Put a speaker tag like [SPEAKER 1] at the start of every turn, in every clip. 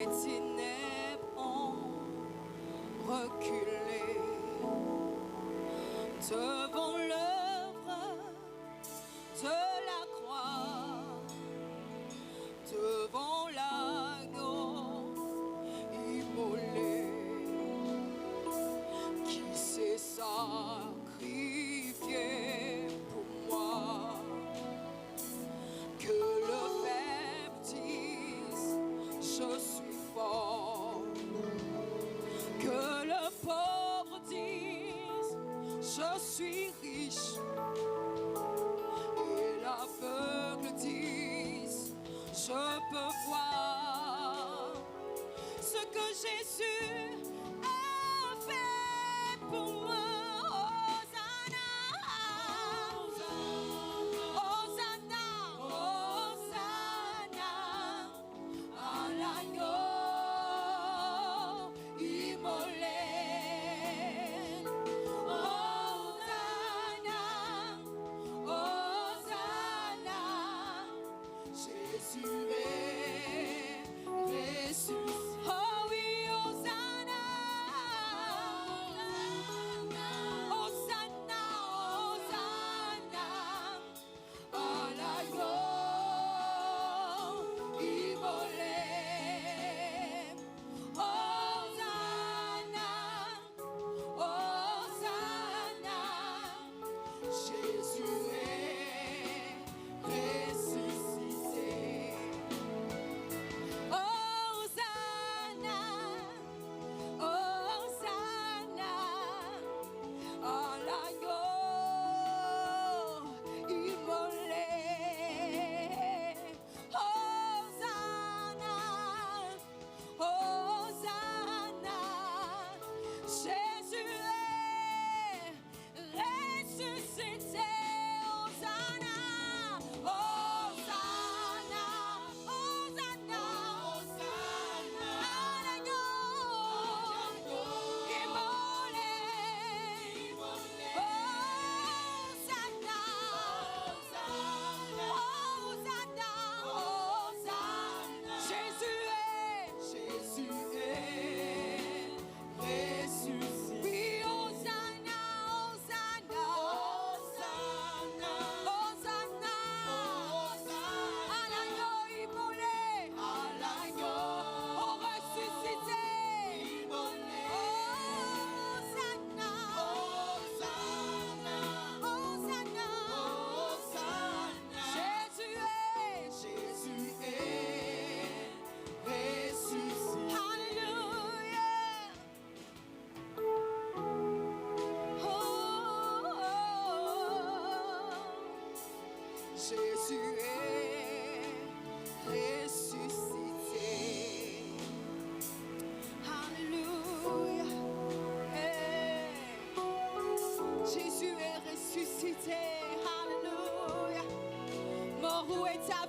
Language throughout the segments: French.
[SPEAKER 1] Les ténèbres ont reculé devant l'œuvre de la croix, devant l'agneau immolé qui s'est sacrifié pour moi. Que le faible dise je suis fort, que le pauvre dise je suis riche, et l'aveugle dise je peux voir ce que Jésus a fait pour moi.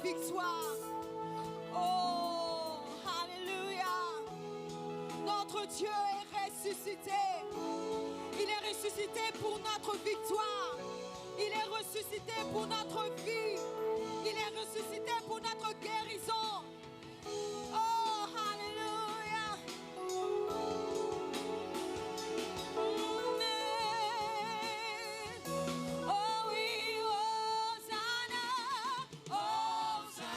[SPEAKER 1] Victoire. Oh, alléluia. Notre Dieu est ressuscité. Il est ressuscité pour notre victoire. Il est ressuscité pour notre vie. Il est ressuscité pour notre guérison. Oh, alléluia. Oh oui, Hosanna. Hosanna,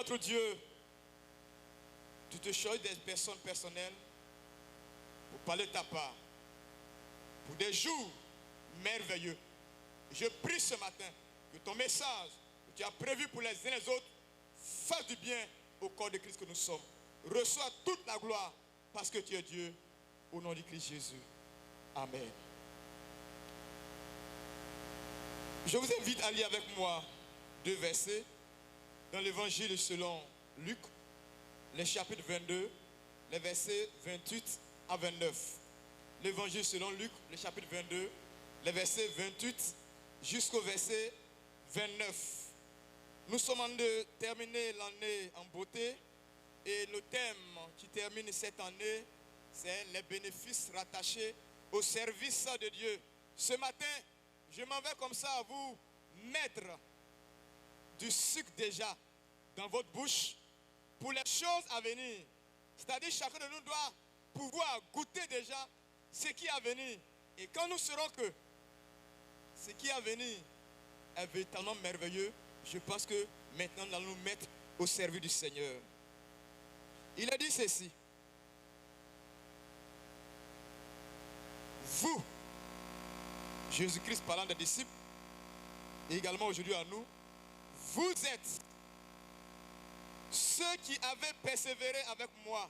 [SPEAKER 2] notre Dieu, tu te choisis des personnes personnelles pour parler de ta part, pour des jours merveilleux. Je prie ce matin que ton message que tu as prévu pour les uns et les autres fasse du bien au corps de Christ que nous sommes. Reçois toute la gloire parce que tu es Dieu, au nom de Christ Jésus. Amen. Je vous invite à lire avec moi 2 versets dans l'évangile selon Luc, le chapitre 22, les versets 28 à 29. L'évangile selon Luc, le chapitre 22, les versets 28 jusqu'au verset 29. Nous sommes en train de terminer l'année en beauté et le thème qui termine cette année, c'est les bénéfices rattachés au service de Dieu. Ce matin, je m'en vais comme ça à vous mettre du sucre déjà dans votre bouche pour les choses à venir. C'est-à-dire chacun de nous doit pouvoir goûter déjà ce qui est à venir. Et quand nous saurons que ce qui est à venir est véritablement merveilleux, je pense que maintenant nous allons nous mettre au service du Seigneur. Il a dit ceci. Vous, Jésus-Christ parlant des disciples, et également aujourd'hui à nous, vous êtes ceux qui avaient persévéré avec moi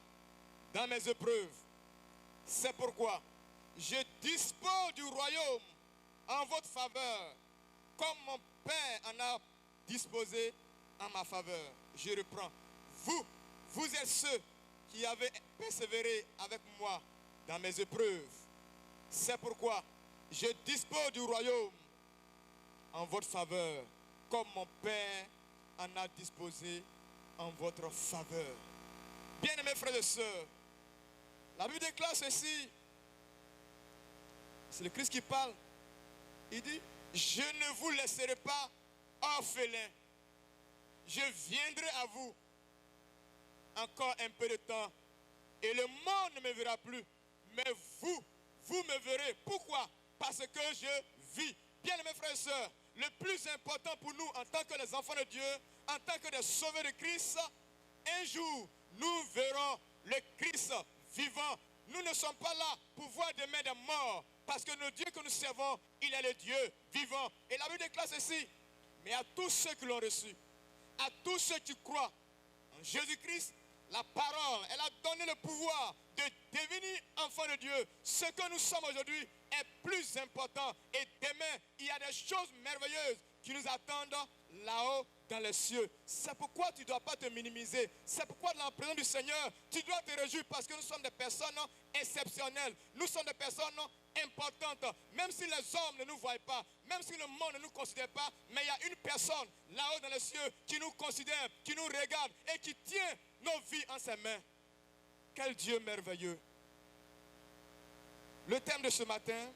[SPEAKER 2] dans mes épreuves. C'est pourquoi je dispose du royaume en votre faveur, comme mon Père en a disposé en ma faveur. Je reprends. Vous êtes ceux qui avez persévéré avec moi dans mes épreuves. C'est pourquoi je dispose du royaume en votre faveur, comme mon Père en a disposé en votre faveur. Bien-aimés frères et sœurs, la Bible déclare ceci. C'est le Christ qui parle. Il dit, je ne vous laisserai pas orphelins. Je viendrai à vous encore un peu de temps. Et le monde ne me verra plus. Mais vous me verrez. Pourquoi? Parce que je vis. Bien-aimés frères et sœurs, le plus important pour nous en tant que les enfants de Dieu, en tant que des sauveurs de Christ, un jour, nous verrons le Christ vivant. Nous ne sommes pas là pour voir des mains de mort, parce que le Dieu que nous servons, il est le Dieu vivant. Et la Bible déclare ceci. Mais à tous ceux qui l'ont reçu, à tous ceux qui croient en Jésus-Christ, la parole, elle a donné le pouvoir de devenir enfant de Dieu. Ce que nous sommes aujourd'hui est plus important. Et demain, il y a des choses merveilleuses qui nous attendent là-haut dans les cieux. C'est pourquoi tu ne dois pas te minimiser. C'est pourquoi dans la présence du Seigneur, tu dois te réjouir parce que nous sommes des personnes exceptionnelles. Nous sommes des personnes importantes. Même si les hommes ne nous voient pas, même si le monde ne nous considère pas, mais il y a une personne là-haut dans les cieux qui nous considère, qui nous regarde et qui tient nos vies en ses mains. Quel Dieu merveilleux. Le thème de ce matin,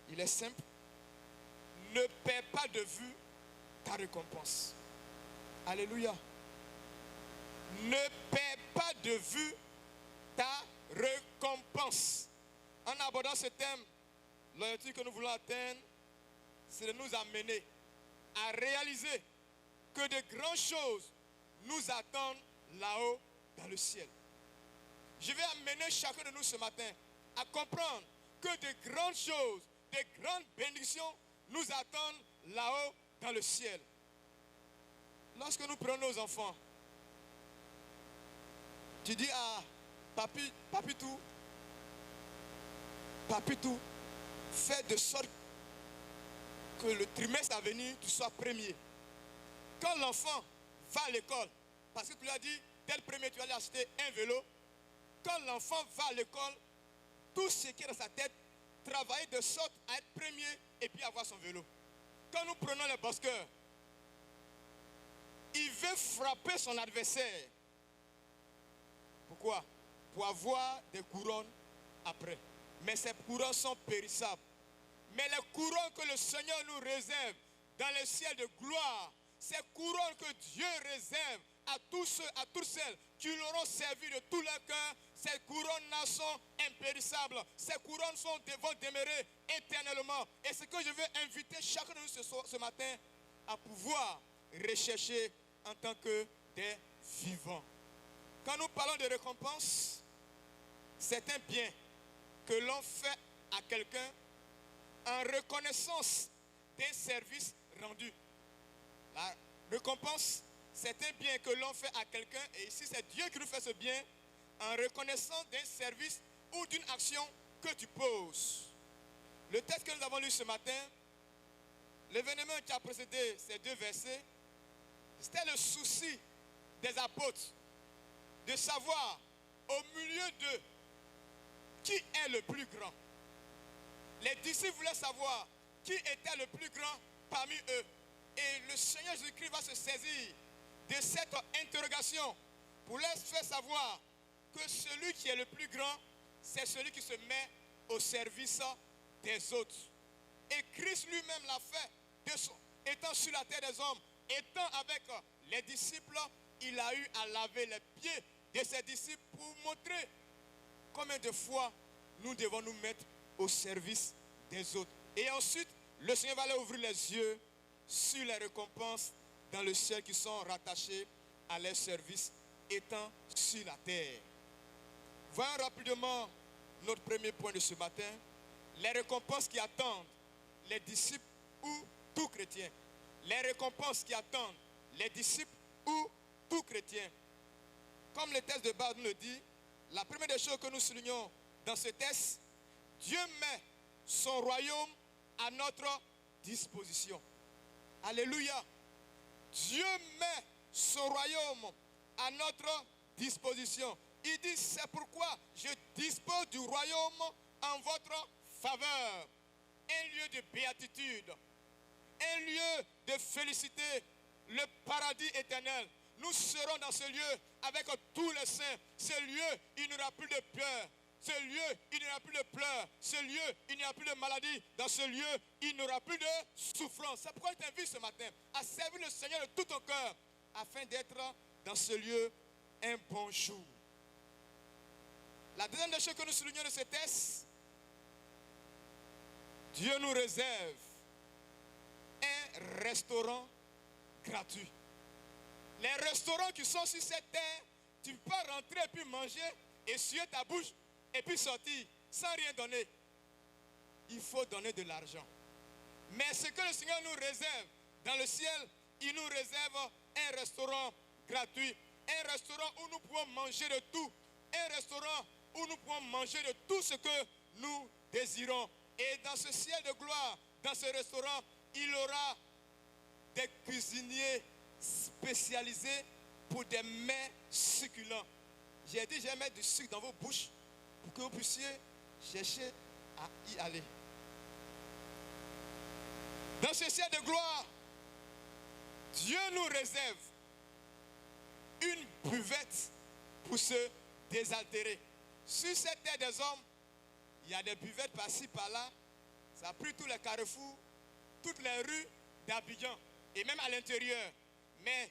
[SPEAKER 2] il est simple. Ne perds pas de vue ta récompense. Alléluia. Ne perds pas de vue ta récompense. En abordant ce thème, l'objectif que nous voulons atteindre, c'est de nous amener à réaliser que de grandes choses nous attendent là-haut dans le ciel. Je vais amener chacun de nous ce matin à comprendre que de grandes choses, de grandes bénédictions nous attendent là-haut dans le ciel. Lorsque nous prenons nos enfants, tu dis à papitou, fais de sorte que le trimestre à venir, tu sois premier. Quand l'enfant va à l'école, parce que tu lui as dit, dès le premier, tu vas lui acheter un vélo. Quand l'enfant va à l'école, tout ce qui est dans sa tête, travailler de sorte à être premier et puis avoir son vélo. Quand nous prenons les basqueurs, il veut frapper son adversaire. Pourquoi? Pour avoir des couronnes après. Mais ces couronnes sont périssables. Mais les couronnes que le Seigneur nous réserve dans le ciel de gloire, ces couronnes que Dieu réserve à tous ceux, à toutes celles qui l'auront servi de tout leur cœur, ces couronnes-là sont impérissables. Ces couronnes vont demeurer éternellement. Et ce que je veux inviter chacun de nous ce matin à pouvoir rechercher en tant que des vivant. Quand nous parlons de récompense, c'est un bien que l'on fait à quelqu'un en reconnaissance d'un service rendu. La récompense, c'est un bien que l'on fait à quelqu'un, et ici c'est Dieu qui nous fait ce bien en reconnaissance d'un service ou d'une action que tu poses. Le texte que nous avons lu ce matin, l'événement qui a précédé ces deux versets, c'était le souci des apôtres de savoir au milieu d'eux qui est le plus grand. Les disciples voulaient savoir qui était le plus grand parmi eux. Et le Seigneur Jésus-Christ va se saisir de cette interrogation pour leur faire savoir que celui qui est le plus grand, c'est celui qui se met au service des autres. Et Christ lui-même l'a fait, étant sur la terre des hommes, étant avec les disciples, il a eu à laver les pieds de ses disciples pour montrer combien de fois nous devons nous mettre au service des autres. Et ensuite, le Seigneur va leur ouvrir les yeux sur les récompenses dans le ciel qui sont rattachées à leur service étant sur la terre. Voyons rapidement notre premier point de ce matin, les récompenses qui attendent les disciples ou tout chrétien. Les récompenses qui attendent les disciples ou tout chrétien. Comme le texte de base nous le dit, la première des choses que nous soulignons dans ce texte, Dieu met son royaume à notre disposition. Alléluia. Dieu met son royaume à notre disposition. Il dit, c'est pourquoi je dispose du royaume en votre faveur. Un lieu de béatitude, un lieu de félicité, le paradis éternel. Nous serons dans ce lieu avec tous les saints. Ce lieu, il n'y aura plus de peur. Ce lieu, il n'y aura plus de pleurs. Ce lieu, il n'y aura plus de maladie. Dans ce lieu, il n'y aura plus de souffrance. C'est pourquoi je t'invite ce matin à servir le Seigneur de tout ton cœur afin d'être dans ce lieu un bon jour. La deuxième des choses que nous soulignons de ce texte, Dieu nous réserve un restaurant gratuit. Les restaurants qui sont sur cette terre, tu peux pas rentrer et puis manger, essuyer ta bouche et puis sortir sans rien donner. Il faut donner de l'argent. Mais ce que le Seigneur nous réserve dans le ciel, il nous réserve un restaurant gratuit. Un restaurant où nous pouvons manger de tout. Un restaurant où nous pouvons manger de tout ce que nous désirons. Et dans ce ciel de gloire, dans ce restaurant, il y aura des cuisiniers spécialisés pour des mets succulents. J'ai dit, je vais mettre du sucre dans vos bouches pour que vous puissiez chercher à y aller. Dans ce ciel de gloire, Dieu nous réserve une buvette pour se désaltérer. Sur cette terre des hommes, il y a des buvettes par-ci, par-là. Ça a pris tous les carrefours, toutes les rues d'Abidjan et même à l'intérieur. Mais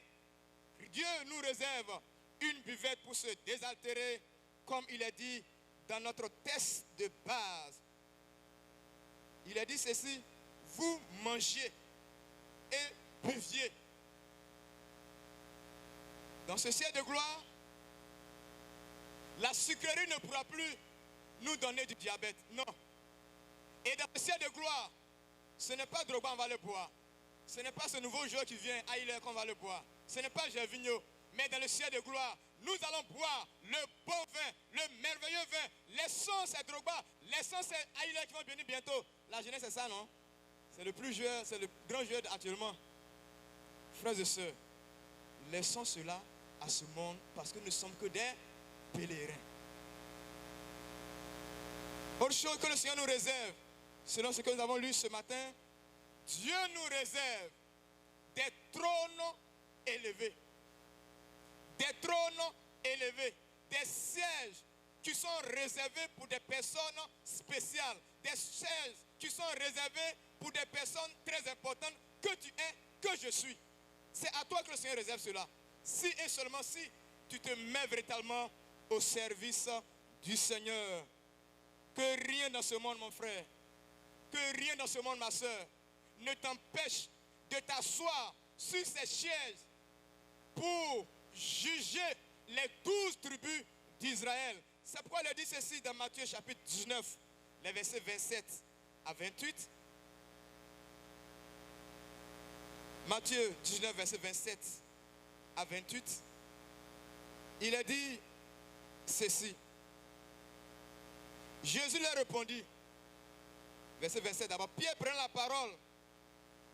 [SPEAKER 2] Dieu nous réserve une buvette pour se désaltérer, comme il est dit dans notre texte de base. Il est dit ceci, vous mangez et buviez. Dans ce ciel de gloire, la sucrerie ne pourra plus nous donner du diabète. Non. Et dans le ciel de gloire, ce n'est pas Drogba qu'on va le boire. Ce n'est pas ce nouveau joueur qui vient à Hilaire qu'on va le boire. Ce n'est pas Gervinho. Mais dans le ciel de gloire, nous allons boire le bon vin, le merveilleux vin. L'essence c'est Drogba, l'essence c'est Hilaire qui va venir bientôt. La jeunesse c'est ça, non? C'est le plus joueur, c'est le grand joueur actuellement. Frères et sœurs, laissons cela à ce monde parce que nous ne sommes que des pèlerins. Autre chose que le Seigneur nous réserve, selon ce que nous avons lu ce matin, Dieu nous réserve des trônes élevés. Des trônes élevés. Des sièges qui sont réservés pour des personnes spéciales. Des sièges qui sont réservés pour des personnes très importantes que tu es, que je suis. C'est à toi que le Seigneur réserve cela. Si et seulement si tu te mets véritablement au service du Seigneur. Que rien dans ce monde, mon frère, que rien dans ce monde, ma soeur, ne t'empêche de t'asseoir sur ces chaises pour juger les 12 tribus d'Israël. C'est pourquoi il dit ceci dans Matthieu chapitre 19, les versets 27 à 28. Matthieu 19, verset 27 à 28. Il a dit ceci. Jésus leur répondit, verset 27 d'abord, Pierre prend la parole,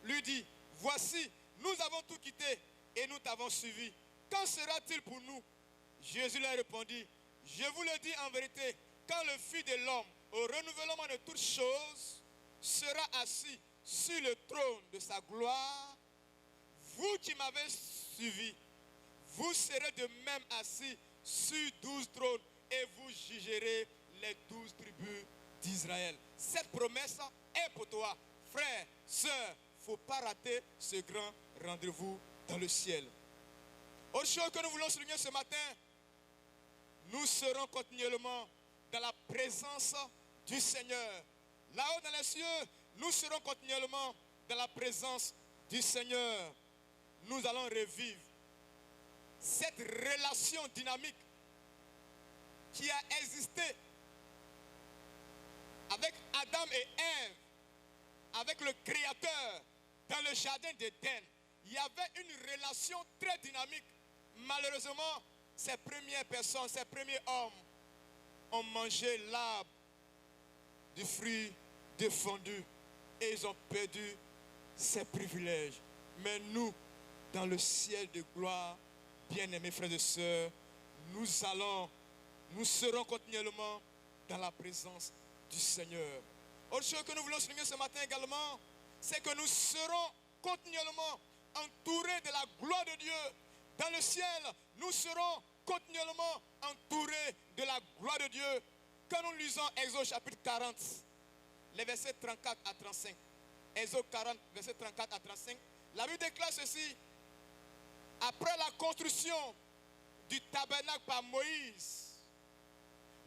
[SPEAKER 2] lui dit, voici, nous avons tout quitté et nous t'avons suivi. Quand sera-t-il pour nous? Jésus leur répondit, je vous le dis en vérité, quand le Fils de l'homme, au renouvellement de toutes choses, sera assis sur le trône de sa gloire, vous qui m'avez suivi, vous serez de même assis sur 12 trônes et vous jugerez les 12 tribus d'Israël. Cette promesse est pour toi, frère, sœur. Il ne faut pas rater ce grand rendez-vous dans le ciel. Autre chose que nous voulons souligner ce matin, nous serons continuellement dans la présence du Seigneur. Là-haut dans les cieux, nous serons continuellement dans la présence du Seigneur. Nous allons revivre cette relation dynamique qui a existé avec Adam et Ève, avec le Créateur dans le jardin d'Éden. Il y avait une relation très dynamique. Malheureusement, ces premières personnes, ces premiers hommes ont mangé l'arbre du fruit défendu et ils ont perdu ces privilèges. Mais nous, dans le ciel de gloire, bien-aimés frères et sœurs, nous serons continuellement dans la présence du Seigneur. Autre chose que nous voulons souligner ce matin également, c'est que nous serons continuellement entourés de la gloire de Dieu. Dans le ciel, nous serons continuellement entourés de la gloire de Dieu. Quand nous lisons Exode chapitre 40, les versets 34 à 35, Exode 40, versets 34 à 35, la Bible déclare ceci. Après la construction du tabernacle par Moïse,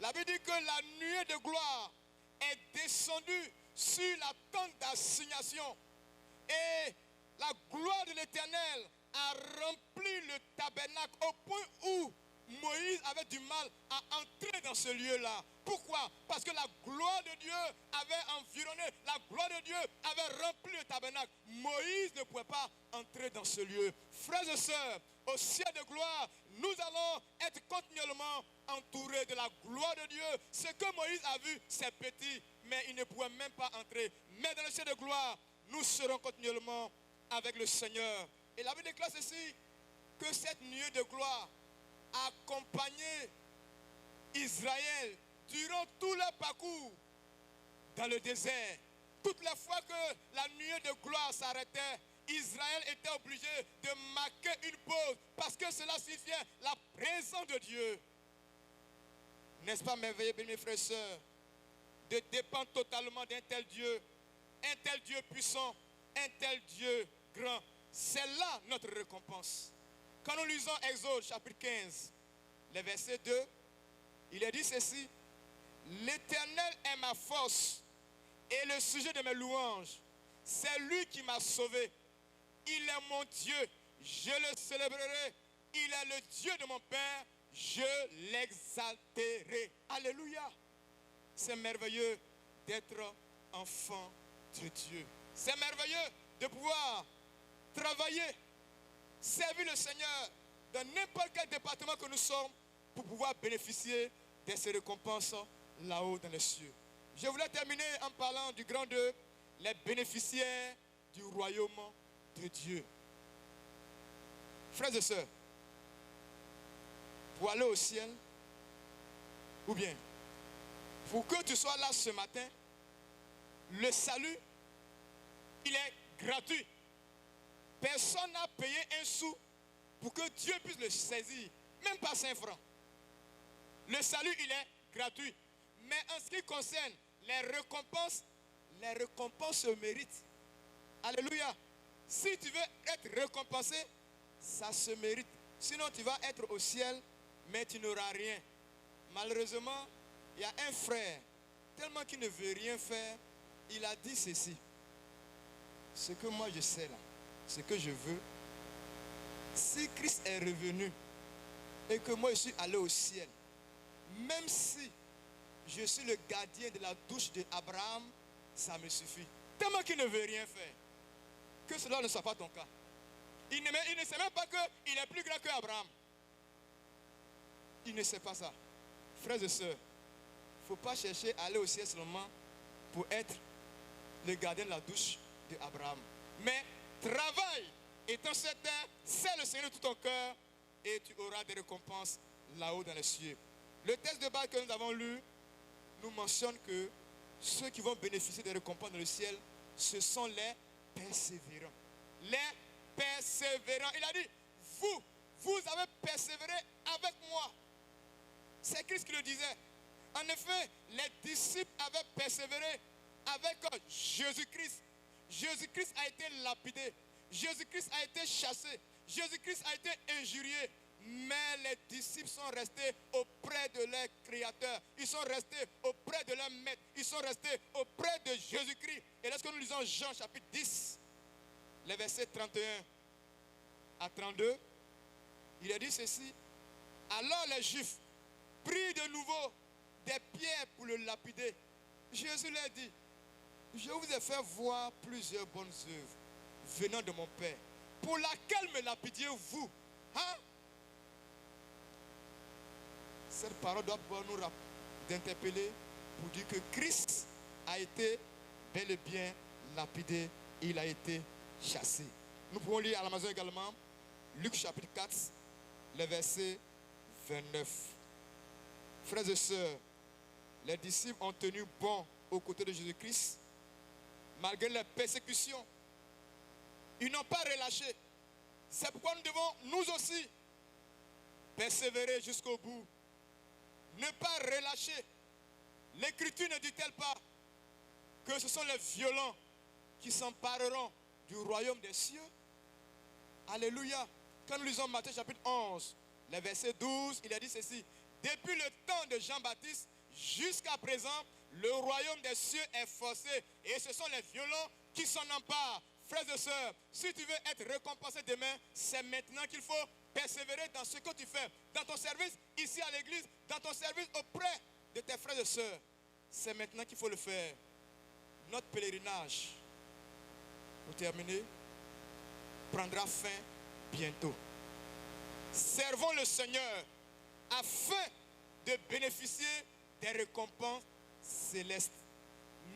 [SPEAKER 2] la Bible dit que la nuée de gloire est descendue sur la tente d'assignation et la gloire de l'Éternel a rempli le tabernacle au point où Moïse avait du mal à entrer dans ce lieu-là. Pourquoi? Parce que la gloire de Dieu avait environné, la gloire de Dieu avait rempli le tabernacle. Moïse ne pouvait pas entrer dans ce lieu. Frères et sœurs, au ciel de gloire, nous allons être continuellement entourés de la gloire de Dieu. Ce que Moïse a vu, c'est petit, mais il ne pouvait même pas entrer. Mais dans le ciel de gloire, nous serons continuellement avec le Seigneur. Et la Bible déclare ceci, que cette nuée de gloire a accompagné Israël durant tout leur parcours dans le désert. Toutes les fois que la nuée de gloire s'arrêtait, Israël était obligé de marquer une pause parce que cela signifiait la présence de Dieu. N'est-ce pas merveilleux, mes frères et sœurs, de dépendre totalement d'un tel Dieu puissant, un tel Dieu grand. C'est là notre récompense. Quand nous lisons Exode chapitre 15, le verset 2, il est dit ceci, l'Éternel est ma force et le sujet de mes louanges. C'est lui qui m'a sauvé. Il est mon Dieu, je le célébrerai. Il est le Dieu de mon Père, je l'exalterai. Alléluia. C'est merveilleux d'être enfant de Dieu. C'est merveilleux de pouvoir travailler, servir le Seigneur dans n'importe quel département que nous sommes pour pouvoir bénéficier de ces récompenses là-haut dans les cieux. Je voulais terminer en parlant du grand 2, les bénéficiaires du royaume de Dieu. Frères et sœurs, pour aller au ciel, ou bien pour que tu sois là ce matin, le salut, il est gratuit. Personne n'a payé un sou pour que Dieu puisse le saisir, même pas 5 francs. Le salut, il est gratuit. Mais en ce qui concerne les récompenses se méritent. Alléluia. Si tu veux être récompensé, ça se mérite. Sinon, tu vas être au ciel, mais tu n'auras rien. Malheureusement, il y a un frère, tellement qu'il ne veut rien faire, il a dit ceci. Ce que moi je sais là, ce que je veux, si Christ est revenu et que moi je suis allé au ciel, même si je suis le gardien de la douche d'Abraham, ça me suffit. Tellement qu'il ne veut rien faire. Que cela ne soit pas ton cas. Il ne sait même pas qu'il est plus grand qu'Abraham. Il ne sait pas ça. Frères et sœurs, il ne faut pas chercher à aller au ciel seulement pour être le gardien de la douche d'Abraham. Mais travaille, étant certain, c'est le Seigneur de tout ton cœur et tu auras des récompenses là-haut dans les cieux. Le texte de base que nous avons lu nous mentionne que ceux qui vont bénéficier des récompenses dans le ciel, ce sont les persévérants. Les persévérants. Il a dit, vous avez persévéré avec moi. C'est Christ qui le disait. En effet, les disciples avaient persévéré avec Jésus-Christ. Jésus-Christ a été lapidé. Jésus-Christ a été chassé. Jésus-Christ a été injurié. Mais les disciples sont restés auprès de leur Créateur. Ils sont restés auprès de leur Maître. Ils sont restés auprès de Jésus-Christ. Et lorsque nous lisons Jean chapitre 10, les versets 31 à 32, il a dit ceci. Alors les Juifs prirent de nouveau des pierres pour le lapider. Jésus leur dit, je vous ai fait voir plusieurs bonnes œuvres venant de mon Père. Pour laquelle me lapidiez-vous? Hein? Cette parole doit pouvoir nous interpeller pour dire que Christ a été bel et bien lapidé. Il a été chassé. Nous pouvons lire à la maison également Luc chapitre 4, le verset 29. Frères et sœurs, les disciples ont tenu bon aux côtés de Jésus-Christ malgré les persécutions. Ils n'ont pas relâché. C'est pourquoi nous devons, nous aussi, persévérer jusqu'au bout. Ne pas relâcher. L'Écriture ne dit-elle pas que ce sont les violents qui s'empareront du royaume des cieux? Alléluia. Quand nous lisons Matthieu chapitre 11, le verset 12, il a dit ceci. Depuis le temps de Jean-Baptiste jusqu'à présent, le royaume des cieux est forcé et ce sont les violents qui s'en emparent. Frères et sœurs, si tu veux être récompensé demain, c'est maintenant qu'il faut persévérer dans ce que tu fais. Dans ton service, ici à l'église, dans ton service auprès de tes frères et sœurs. C'est maintenant qu'il faut le faire. Notre pèlerinage, pour terminer, prendra fin bientôt. Servons le Seigneur afin de bénéficier des récompenses célestes.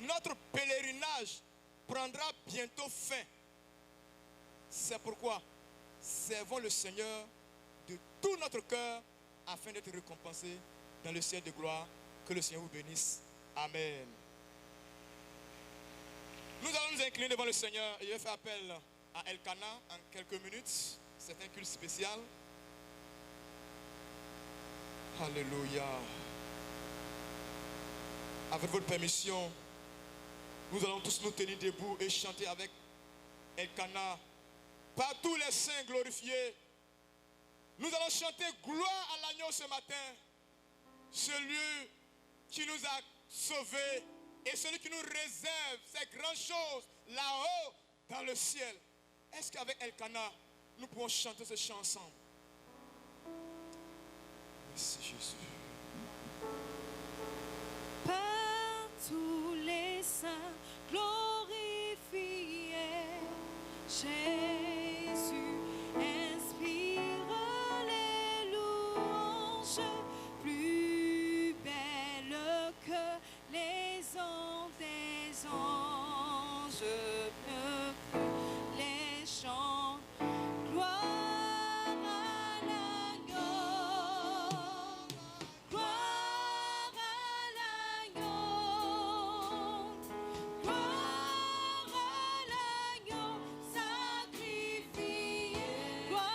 [SPEAKER 2] Notre pèlerinage prendra bientôt fin. C'est pourquoi servons le Seigneur de tout notre cœur afin d'être récompensés dans le ciel de gloire. Que le Seigneur vous bénisse. Amen. Nous allons nous incliner devant le Seigneur et je vais faire appel à Elkanah en quelques minutes. C'est un culte spécial. Alléluia. Avec votre permission, nous allons tous nous tenir debout et chanter avec Elkanah. Par tous les saints glorifiés, nous allons chanter gloire à l'agneau ce matin. Celui qui nous a sauvés et celui qui nous réserve ces grandes choses là-haut dans le ciel. Est-ce qu'avec Elkanah, nous pouvons chanter ce chant ensemble? Merci Jésus.
[SPEAKER 1] Par tous les saints glorifiés, Jésus inspire les louanges plus belles que les ondes des anges, mieux que les chants. Gloire à l'agneau, gloire à l'agneau, gloire à l'agneau sacrifié, gloire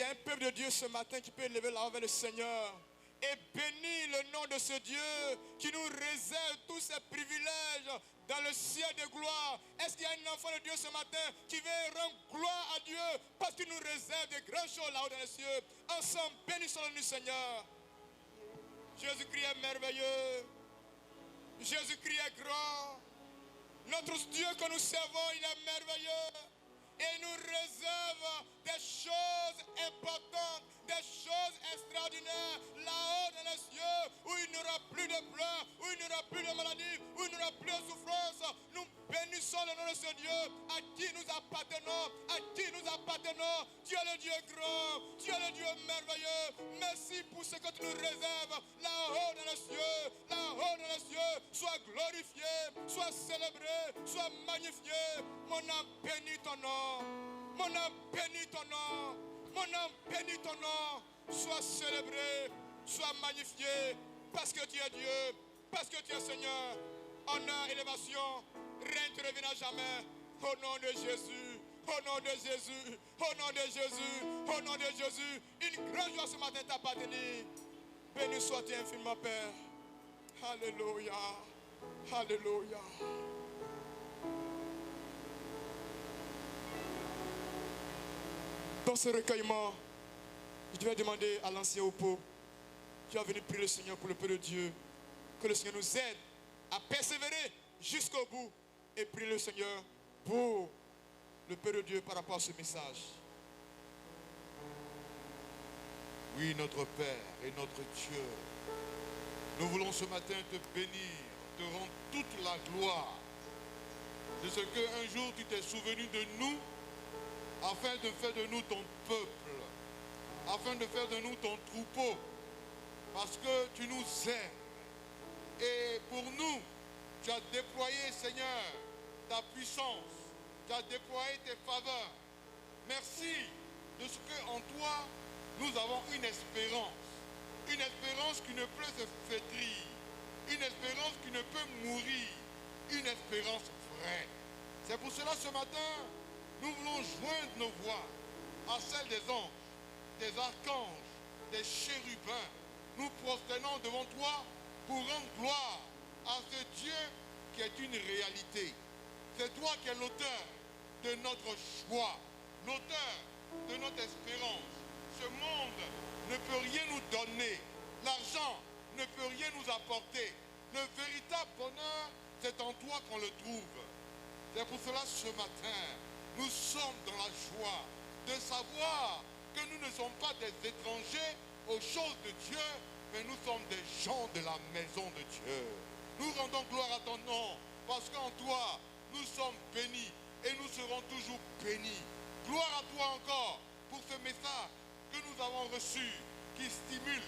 [SPEAKER 2] y a un peuple de Dieu ce matin qui peut lever la main vers le Seigneur et bénir le nom de ce Dieu qui nous réserve tous ces privilèges dans le ciel de gloire? Est-ce qu'il y a un enfant de Dieu ce matin qui veut rendre gloire à Dieu parce qu'il nous réserve de grandes choses là-haut dans les cieux? Ensemble, bénissons-le, Seigneur. Jésus-Christ est merveilleux. Jésus-Christ est grand. Notre Dieu que nous servons, il est merveilleux. Et il nous réserve des choses importantes, des choses extraordinaires, là-haut dans les cieux, où il n'y aura plus de pleurs, où il n'y aura plus de maladies, où il n'y aura plus de souffrance. Nous bénissons le nom de ce Dieu, à qui nous appartenons, à qui nous appartenons. Tu es le Dieu grand, tu es le Dieu merveilleux. Merci pour ce que tu nous réserves, là-haut dans les cieux, là-haut dans les cieux. Sois glorifié, sois célébré, sois magnifié. Mon âme bénit ton nom. Mon âme bénit ton nom. Mon âme bénit ton nom. Sois célébré, sois magnifié, parce que tu es Dieu, parce que tu es Seigneur. Honneur, élévation, règne te reviendra jamais. Au nom de Jésus, au nom de Jésus, au nom de Jésus, au nom de Jésus. Une grande joie ce matin t'appartenir. Béni sois-tu infiniment, Père. Alléluia. Alléluia. Dans ce recueillement, je vais demander à l'ancien Opo qui va venir prier le Seigneur pour le peuple de Dieu, que le Seigneur nous aide à persévérer jusqu'au bout et prier le Seigneur pour le peuple de Dieu par rapport à ce message.
[SPEAKER 3] Oui, notre Père et notre Dieu, nous voulons ce matin te bénir, te rendre toute la gloire de ce qu'un jour tu t'es souvenu de nous afin de faire de nous ton peuple, afin de faire de nous ton troupeau, parce que tu nous aimes. Et pour nous, tu as déployé, Seigneur, ta puissance, tu as déployé tes faveurs. Merci de ce qu'en toi, nous avons une espérance qui ne peut se flétrir, une espérance qui ne peut mourir, une espérance vraie. C'est pour cela ce matin, nous voulons joindre nos voix à celles des anges, des archanges, des chérubins. Nous prosternons devant toi pour rendre gloire à ce Dieu qui est une réalité. C'est toi qui es l'auteur de notre choix, l'auteur de notre espérance. Ce monde ne peut rien nous donner. L'argent ne peut rien nous apporter. Le véritable bonheur, c'est en toi qu'on le trouve. C'est pour cela ce matin, nous sommes dans la joie de savoir que nous ne sommes pas des étrangers aux choses de Dieu, mais nous sommes des gens de la maison de Dieu. Nous rendons gloire à ton nom, parce qu'en toi, nous sommes bénis et nous serons toujours bénis. Gloire à toi encore pour ce message que nous avons reçu, qui stimule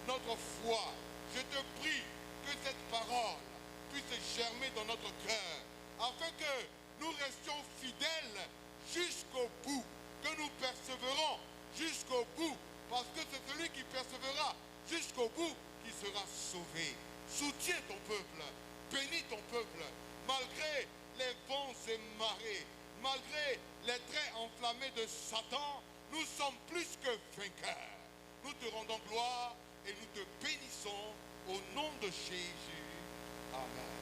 [SPEAKER 3] notre foi. Je te prie que cette parole puisse germer dans notre cœur, afin que nous restions fidèles jusqu'au bout, que nous persévérons jusqu'au bout, parce que c'est celui qui persévérera jusqu'au bout qui sera sauvé. Soutiens ton peuple, bénis ton peuple, malgré les vents et marées, malgré les traits enflammés de Satan, nous sommes plus que vainqueurs. Nous te rendons gloire et nous te bénissons au nom de Jésus. Amen.